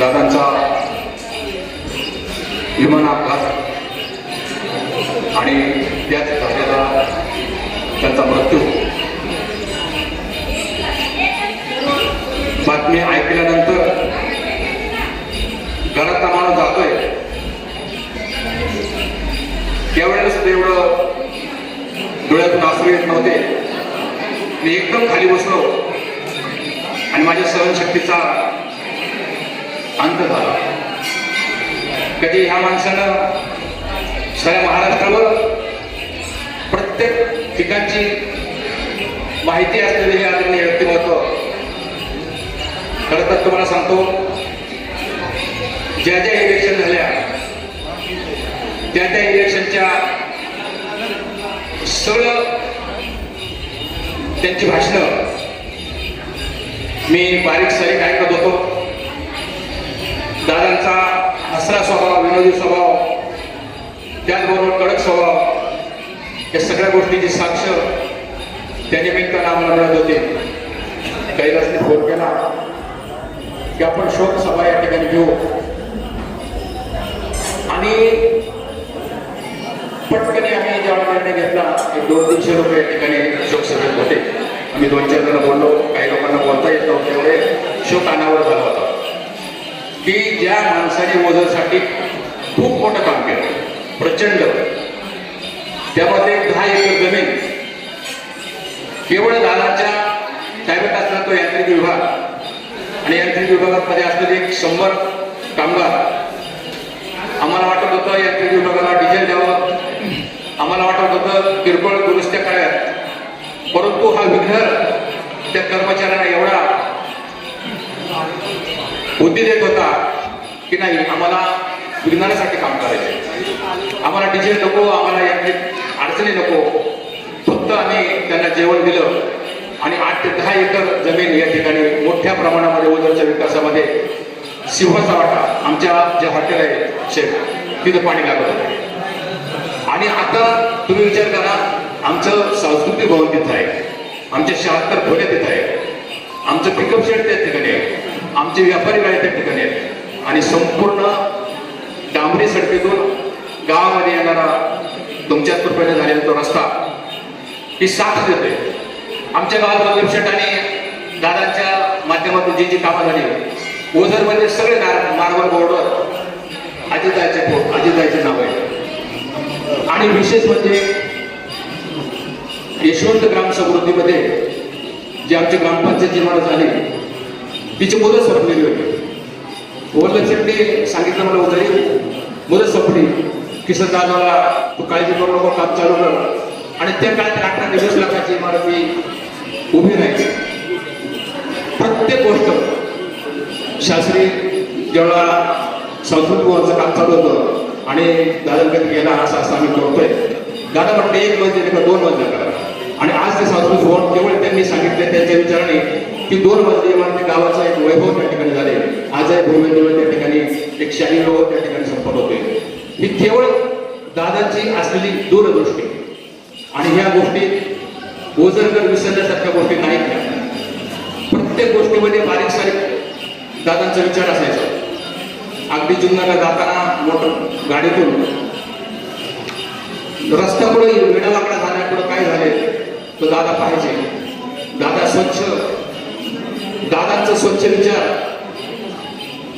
दादांचा विमान अपघात आणि त्यात झालेला त्यांचा मृत्यू बातमी ऐकल्यानंतर घरातला माणूस जातोय त्यावेळेला सुद्धा एवढं डोळ्यातून आसरू येत नव्हते. मी एकदम खाली बसलो आणि माझ्या सहनशक्तीचा अंत झाला. कधी ह्या माणसानं सगळ्या महाराष्ट्रावर प्रत्येक ठिकाणची माहिती असलेले हे आदरणीय व्यक्तिमत्व. खरं तर तुम्हाला सांगतो, ज्या ज्या इलेक्शन झाल्या त्या त्या इलेक्शनच्या सगळं त्यांची भाषणं मी बारीक सारीक ऐकत होतो. दादांचा हसरा स्वभाव, विनोदी स्वभाव, त्याचबरोबर कडक स्वभाव, या सगळ्या गोष्टीची साक्ष त्या निमित्तानं आम्हाला मिळत होते. कैलासने फोन केला की आपण शोक सभा या ठिकाणी घेऊ आणि पटकन आम्ही जेव्हा निर्णय घेतला की 200-300 लोक या ठिकाणी शोकसभेत होते. आम्ही 2-4 जण बोललो, काही लोकांना बोलता येत नव्हते, एवढे शोक अनावर झाला होता की ज्या माणसाने ओझरसाठी खूप मोठं काम केलं, प्रचंड, त्यामध्ये 10 एकर जमीन केवळ दादाच्या ताब्यात असला तो यांत्रिक विभाग आणि यांत्रिक विभागामध्ये असलेले 100 कामगार. आम्हाला वाटत होतं यांत्रिक विभागाला डिझेल द्यावं, आम्हाला वाटत होतं किरकोळ दुरुस्त्या कराव्यात, परंतु हा विघ्नर त्या कर्मचाऱ्यांना एवढा बुद्धी देत होता की नाही, आम्हाला विघ्नासाठी काम करायचे, आम्हाला डिझेल नको, आम्हाला यांत्रिक अडचणी नको, फक्त आम्ही त्यांना जेवण दिलं आणि 8 ते 10 एकर जमीन या ठिकाणी मोठ्या प्रमाणामध्ये ओझरच्या विकासामध्ये सिंहाचा वाटा. आमच्या जे हॉटेल आहे शेफ, तिथं पाणी लागत होते. आणि आता तुम्ही विचार करा, आमचं सांस्कृतिक भवन तिथं आहे, आमचे 76 खोल्या तिथं आहे, आमचं पिकअप शेड त्या ठिकाणी आहे, आमचे व्यापारी गाड्या त्या ठिकाणी आहेत आणि संपूर्ण डांबरी सडकेतून गावामध्ये येणारा 75 रुपयाने झालेला तो रस्ता ही साथ देते. आमच्या गावात वल्लभ शेठ आणि दादांच्या माध्यमातून जी जी कामं झाली, ओझरमध्ये सगळे मार्बल बोर्डवर अजिताईचे नाव आहे. आणि विशेष म्हणजे यशवंत ग्राम समृद्धीमध्ये जी आमची ग्रामपंचायत इमारत झाली, तिची मुदत संपलेली होती. वल्लभ शेठने सांगितलं मला उतरी मुदत संपली की सर दादाला तू काळजी करू नको, काम चालू कर. आणि त्या काळात 18-20 लाखाची इमारत ही उभी राहिली. प्रत्येक गोष्ट शास्त्री जेव्हा संस्कृत भवनचं काम चालू होतं आणि दादांकडे गेला असं आम्ही करतोय, दादा म्हटलं 1 मजले का 2 मजले करा. आणि आज ते संस्कृत भवन केवळ त्यांनी सांगितले त्यांच्या विचाराने की 2 मजली इमारती गावाचा एक वैभव त्या ठिकाणी झाले. आजही भूमिदेव त्या ठिकाणी एक शाही लोक त्या ठिकाणी संपत होते. ही केवळ दादांची असलेली दूरदृष्टी आणि ह्या गोष्टी ओझरकर विसरण्यासारख्या गोष्टी नाहीत. प्रत्येक गोष्टीमध्ये बारीक सारीक दादांचा विचार असायचा. अगदी जुन्नरला जाताना मोटर गाडीतून रस्त्यापुढे वेडावाकडा झाल्यापुढे काय झाले तर दादा पाहायचे. दादा स्वच्छ, दादांचा स्वच्छ विचार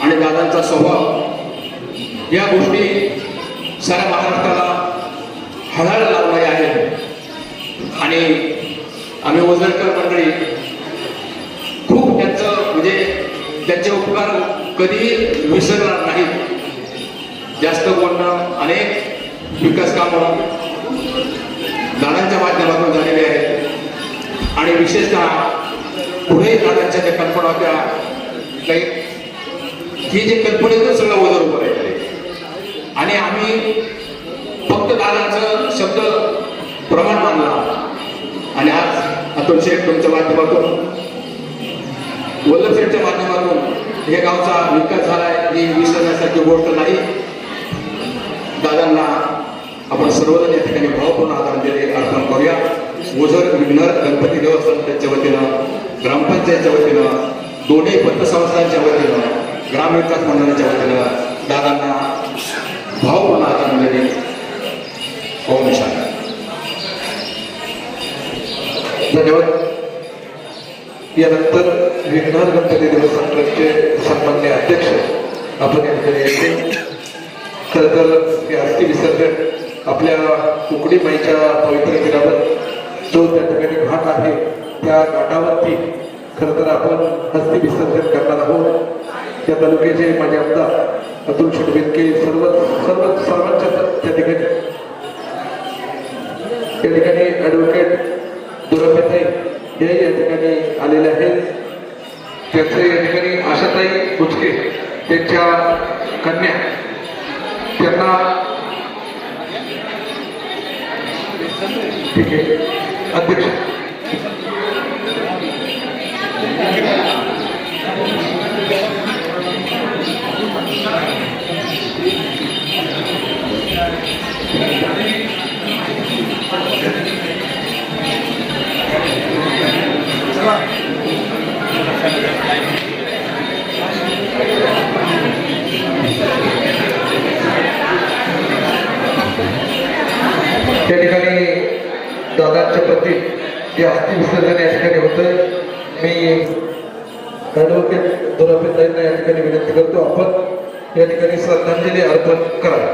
आणि दादांचा स्वभाव या गोष्टी साऱ्या महाराष्ट्राला हळहळ लावणाऱ्या आहेत. आणि आम्ही ओझरकर मंडळी खूप त्यांचं म्हणजे त्यांचे उपकार कधी विसरणार नाही. जास्त बोलणं, अनेक विकास कामं दादांच्या माध्यमातून झालेले आहेत. आणि विशेषतः पुढे दादांच्या ज्या कल्पना होत्या, काही ही जे कल्पनेतून सगळं ओझर उभं राहिले आणि आम्ही फक्त दादांचं शब्द प्रमाण मानला. आणि आज अतुल शेठ तुमच्या माध्यमातून, वल्लभ शेठच्या माध्यमातून हे गावचा विकास झालाय ही विसरण्यासारखी गोष्ट नाही. दादांना आपण सर्वजण या ठिकाणी भावपूर्ण आदरांजली अर्पण करूया. ओझर विघ्नर गणपती देवस्थान त्यांच्या वतीनं, ग्रामपंचायतच्या वतीनं, दोन्ही पतसंस्थांच्या वतीनं ग्रामविकास मंडळाच्या वतीनं दादांना भावपूर्ण आदरांजली. ओम शांती. धन्यवाद. यानंतर विघ्नहर गणपती दिवस संघटनेचे सन्माननीय अध्यक्ष आपण या ठिकाणी यायचे. खरं तर हे अस्थि विसर्जन आपल्या कुकडी माईच्या पवित्र दिनावर जो त्या ठिकाणी घाट आहे त्या घाटावरती खरं तर आपण अस्थि विसर्जन करणार आहोत. या तालुक्याचे माझे आमदार अतुल शेटविलके सर्वांच्या त्या ठिकाणी ॲडव्होकेट दुरापेताई हे या ठिकाणी आलेले आहेत. त्याचे या ठिकाणी आशाताई बुचके त्यांच्या कन्या त्यांना ठीक आहे अध्यक्ष त्या ठिकाणी दादांच्या प्रती जे अस्थि विसर्जन या ठिकाणी होतंय. मी ॲडव्होकेट दुरापेताईंना या ठिकाणी विनंती करतो आपण या ठिकाणी श्रद्धांजली अर्पण करा.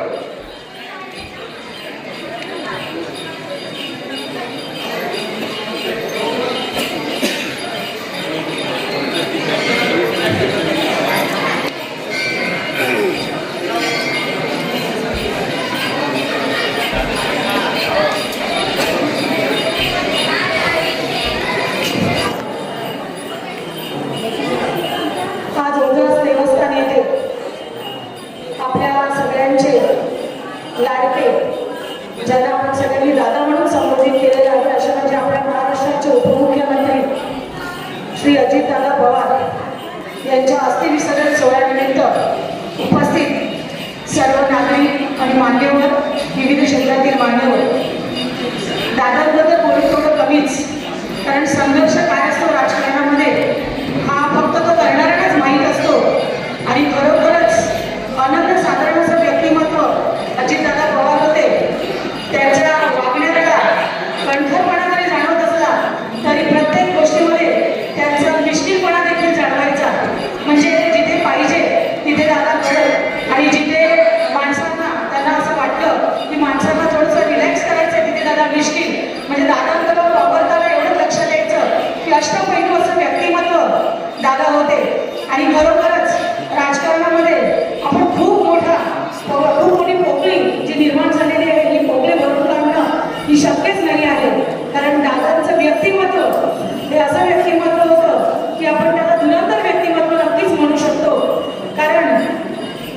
ज्यांना आपण सगळ्यांनी दादा म्हणून संबोधित केलेले आहे अशा म्हणजे आपल्या महाराष्ट्राचे उपमुख्यमंत्री श्री अजितदादा पवार यांच्या अस्थि विसर्जन सोहळ्यानिमित्त उपस्थित सर्व नागरिक आणि मान्यवर विविध क्षेत्रातील मान्यवर. दादांबद्दल बोलून थोडं कमीच, कारण संघर्ष काय असतो राजकारणामध्ये हा फक्त तो करणाऱ्यांनाच माहीत असतो. आणि खरोखरच अनन्यसाधारण असं व्यक्तिमत्व अजितदादा पवार होते. त्यांच्या वागण्याला कंठरपणा जरी जाणवत असला तरी प्रत्येक गोष्टीमध्ये त्यांचा निष्ठीपणा देखील जाणवायचा. म्हणजे जिथे पाहिजे तिथे दादा घडत आणि जिथे माणसांना त्यांना असं वाटलं की माणसांना थोडंसं रिलॅक्स करायचं तिथे दादा निष्ठील. म्हणजे दादांकडं वापरताना एवढं लक्ष द्यायचं की अष्टपैलू असं व्यक्तिमत्व दादा होते. आणि खरोखरच राजकारणामध्ये आपण खूप मोठी पोकळी जी निर्माण झालेली आहे ही पोकळी भरून काढणं ही शक्यच नाही आहे. कारण दादांचं व्यक्तिमत्व हे असं व्यक्तिमत्व होतं की आपण त्याला धुरंधर व्यक्तिमत्व नक्कीच म्हणू शकतो. कारण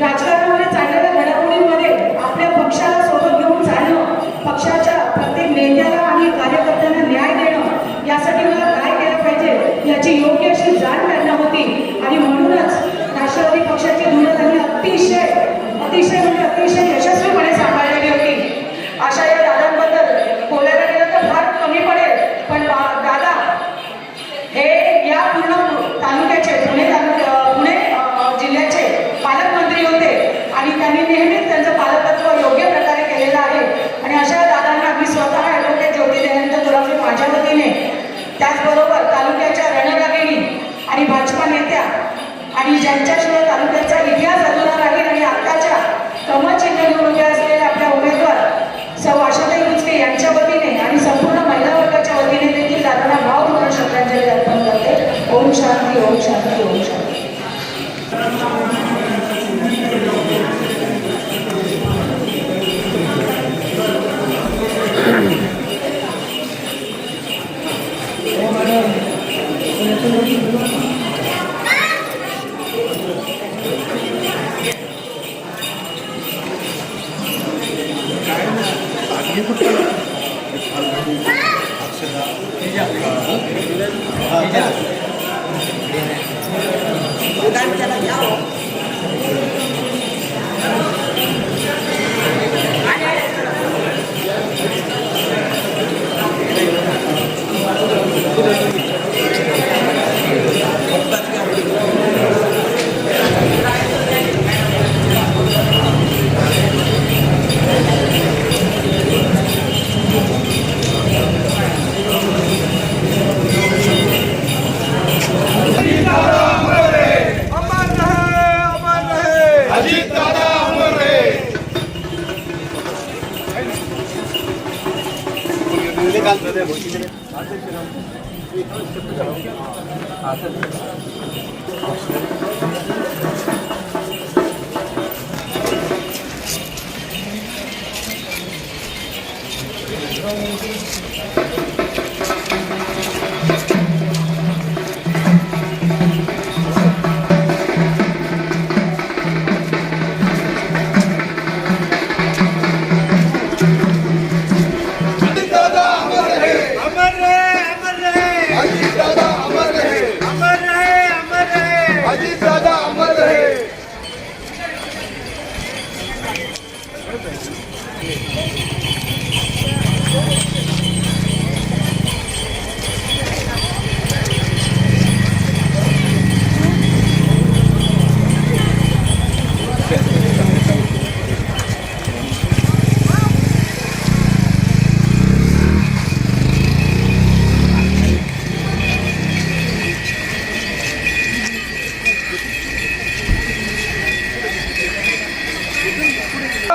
राजकारणामध्ये चाललेल्या घडामोडींमध्ये आपल्या पक्षाला सोबत घेऊन चालणं, पक्षाच्या प्रत्येक नेत्याला आणि कार्यकर्त्यांना न्याय देणं, यासाठी मला काय केलं पाहिजे याची योग्य अशी जाण त्यांना होती. आणि म्हणूनच राष्ट्रवादी पक्षाची धुरा त्यांनी अतिशय यशस्वीपणे सांभाळलेली होती. अशा या दादांबद्दल बोलायला गेलं तर फार कमी पडेल. पण दादा हे या पूर्ण तालुक्याचे पुणे जिल्ह्याचे पालकमंत्री होते आणि त्यांनी नेहमीच त्यांचं पालकत्व योग्य प्रकारे केलेलं आहे. आणि अशा दादांना मी स्वतः ॲडव्होकेट ज्योती दयानंद गुराफे माझ्या वतीने, त्याचबरोबर तालुक्याच्या रणरागिणी आणि भाजपा नेत्या आणि ज्यांच्याशिवाय तालुक्याचा इतिहास अधुरा राहील आणि आत्ताच्या कमळ चिन्ह घेऊन उभ्या असलेल्या आपल्या उमेदवार सौ आशाताई बुचके यांच्या वतीने आणि संपूर्ण महिला वर्गाच्या वतीने देखील दादांना भावपूर्ण श्रद्धांजली अर्पण करते. ओम शांती, ओम शांती, ओम शांती.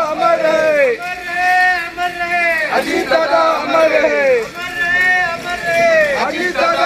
अमर रहे, अजीत दादा अमर रहे, अजीत दादा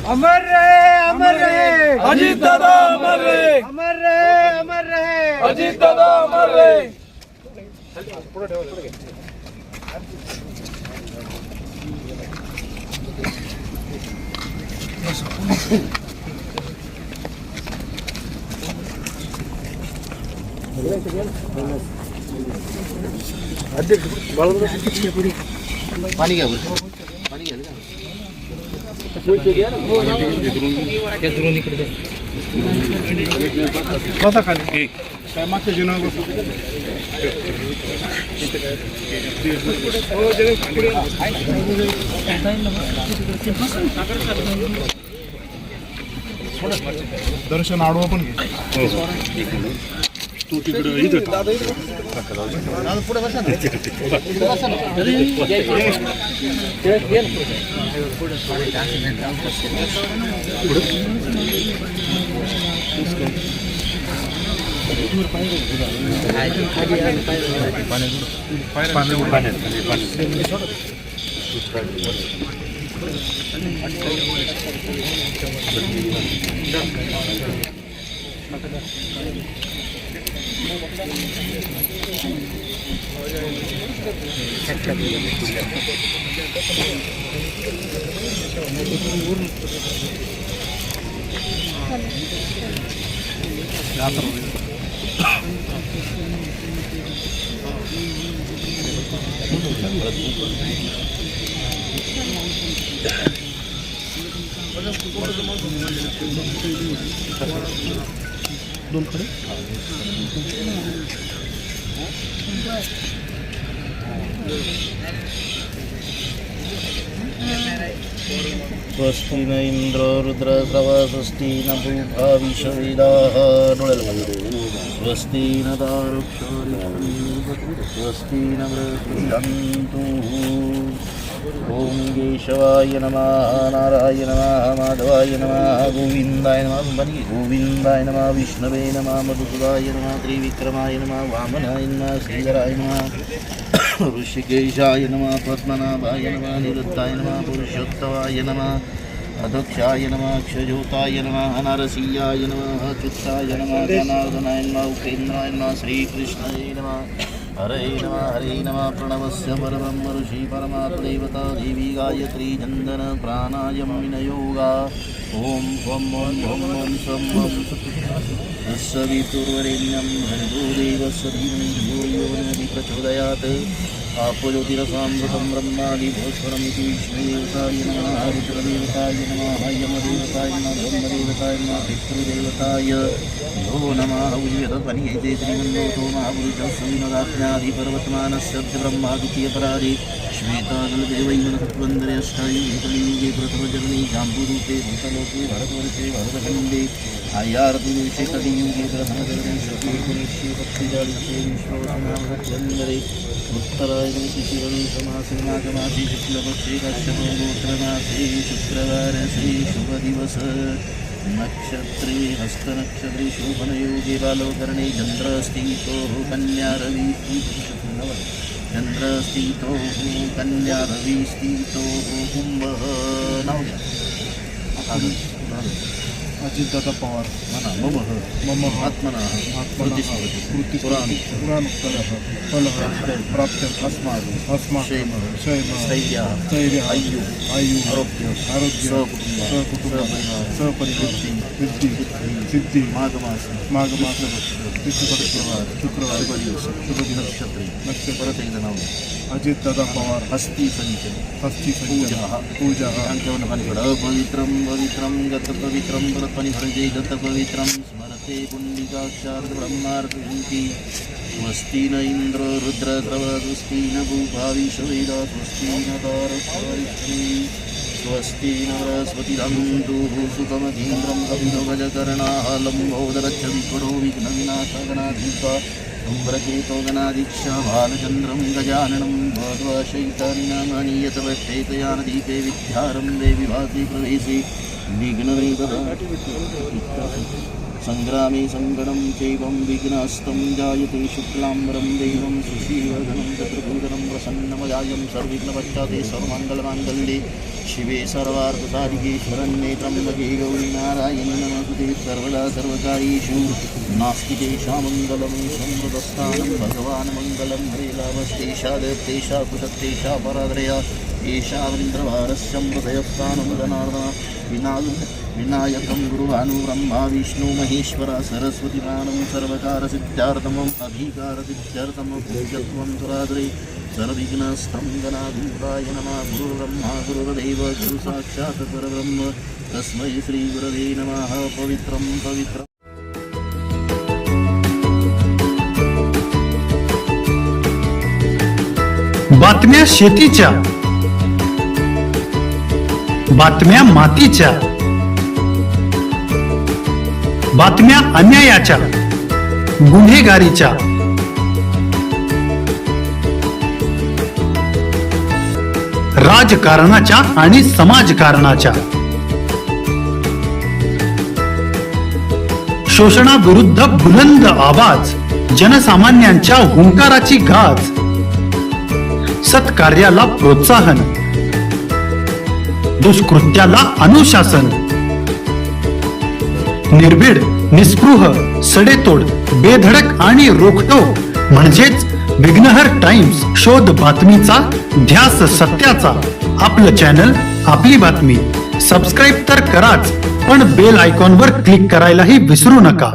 अमर रहे। अमर रहे अजीत दादा अमर रहे, अमर रहे अजीत दादा अमर रहे। पाणी घ्या पाणी घ्या बसा खाली काय मागच्या जेवणावर दर्शन आडवा पण घे तू तिकडे इथं पुढे बसा दोन खडे स्वस्ति न इंद्रो रुद्रस्रवा स्वस्ति न पूषा विश्ववेदाः स्वस्ति न दारुक्षोरिः स्वस्ति न वृद्धन्तुः ओम केशवाय नमः नारायण नमः माधवाय नमः गोविंदाय नमः गोविंदाय नमः विष्णवे नमः मधुसूदाय नमः त्रिविक्रमाय नमः वामनाय नमः श्रीधराय नमः ऋषिकेशाय नमः पद्मनाभाय नमः निरुद्धाय नमः पुरुषोत्तमाय नमः अध्यक्षाय नमः अक्षज्योताय नमः नरसिंहाय नमः अच्युताय नमः जनार्दनाय नमः उपेन्द्राय नमः श्रीकृष्णाय नमः हरे नमः प्रणवस्य परब्रह्म ऋषि परमात्मदेवता देवी गायत्री चन्दन प्राणायाम योगा ओम वम वम वम वम सम वम सवितुर्वरेण्यं भर्गो देवस्य धीमहि धियो यो न प्रचोदयात् आपोज्योतिरसामृतं ब्रह्मादिभूस्वरमिति विष्णुदेवताय नमः रुद्रदेवताय नमः यमदेवताय नमः ब्रह्मदेवताय नमः पितृदेवताय यो नमः उज्जतपनियते श्रीमन्नोतो महापुरुषस्विनदाज्ञाधिपर्वतमानस्य ब्रह्मादित्यपरादि श्वेतागलदेवैमनसत्वन्दरे अष्टायुगे प्रथमजननी जाम्बूरूपे भूतलोके भरतवर्षे भरतखण्डे आयार्तिनिषे कलियुगे प्रथमजननी शक्तिनिष्ये पक्षिजालिषे विश्ववसनामसत्वन्दरे उत्तरायणे शिशिरं समासिनागमासि शुक्लपक्षे कश्यपो गोत्रमासे शुक्रवारसे शुभदिवस नक्षत्रे हस्तनक्षत्रे शोभनयोगे बालोकर्णे चन्द्रस्थितो कन्या चन्द्रस्थितो कन्या रविस्थितो कुम्भः अजितदादा पवार मम आत्मनः पुराणोक्तः फलः प्राप्त्यम् अस्माकं स्थैर्यः आयु आरोग्य सकुटुंब सपरिवार सिद्धी माघमास शुक्रवार शुभ नक्षत्रे अजितदादा पवार हस्ती संचय पूजा पवित्रं पवित्रं गतपवित्रं व्रतपनिभर्जे गतपवित्रं स्मरते पुण्डिकाक्षार्थ ब्रह्मार्थी स्वस्ति न इंद्रो रुद्रस्रवस्ति न भूपा विश्ववेदा स्वस्ति न तारस्वरिष्ठी स्वस्ति न बृहस्पतिरन्तुः सुखमधीन्द्रं कपिलो लम्बोदरच्च विपुरो विघ्नविनाशगणाधीपा धूम्रकेतो गणादीक्षा बालचन्द्रं गजाननं भगवशैतन्यमनीयतवश्चैतयानदीपे विद्यारम्भे विभाति प्रवेशे विघ्ननिधः संग्रामे सङ्गणं चैवं विघ्नस्तं जायते शुक्लाम्बरं देवं सुशीलधनं चतुर्भुजनं प्रसन्नमजायं सर्वविघ्नपश्चाते सर्वमङ्गलमाङ्गल्ये शिवे सर्वार्थसाधिके शरण्ये त्र्यम्बके गौरी नारायणि नमोऽस्तुते सर्वदा सर्वकार्येषु नास्ति तेषां मङ्गलं सम्प्रदस्थानं भगवान् मङ्गलं हरेलाभस्तेषा देवतेषा कुशत्तेषा परादरया एषा वृन्द्रभारस्य हृदयस्थानं जनार्दन विनायकं गुरुभानु ब्रह्मा विष्णु महेश्वर सरस्वतीमानं सर्वकारसिद्ध्यार्थमम् अभिकारसिद्ध्यर्थं पूज्यत्वं सुरादरे सर्वविघ्नस्तं गणाधीपाय नमः गुरुर्ब्रह्मा गुरुर्देव गुरुसाक्षात् परब्रह्म तस्मै श्रीगुरवे नमः पवित्रं पवित्रम् बातम्या शेतीच्या, बातम्या मातीच्या, बातम्या अन्यायाच्या, गुन्हेगारीच्या, राजकारणाच्या आणि समाजकारणाच्या, शोषणाविरुद्ध बुलंद आवाज, जनसामान्यांच्या हुंकाराची गाज, सत्कार्याला प्रोत्साहन, दुष्कृत्याला अनुशासन, निर्भीड, निस्पृह, सडेतोड, बेधडक आणि रोखटोक म्हणजेच विघ्नहर टाइम्स. शोध बातमीचा, ध्यास सत्याचा. आपलं चॅनल, आपली बातमी. सबस्क्राईब तर कराच, पण बेल आयकॉनवर क्लिक करायलाही विसरू नका.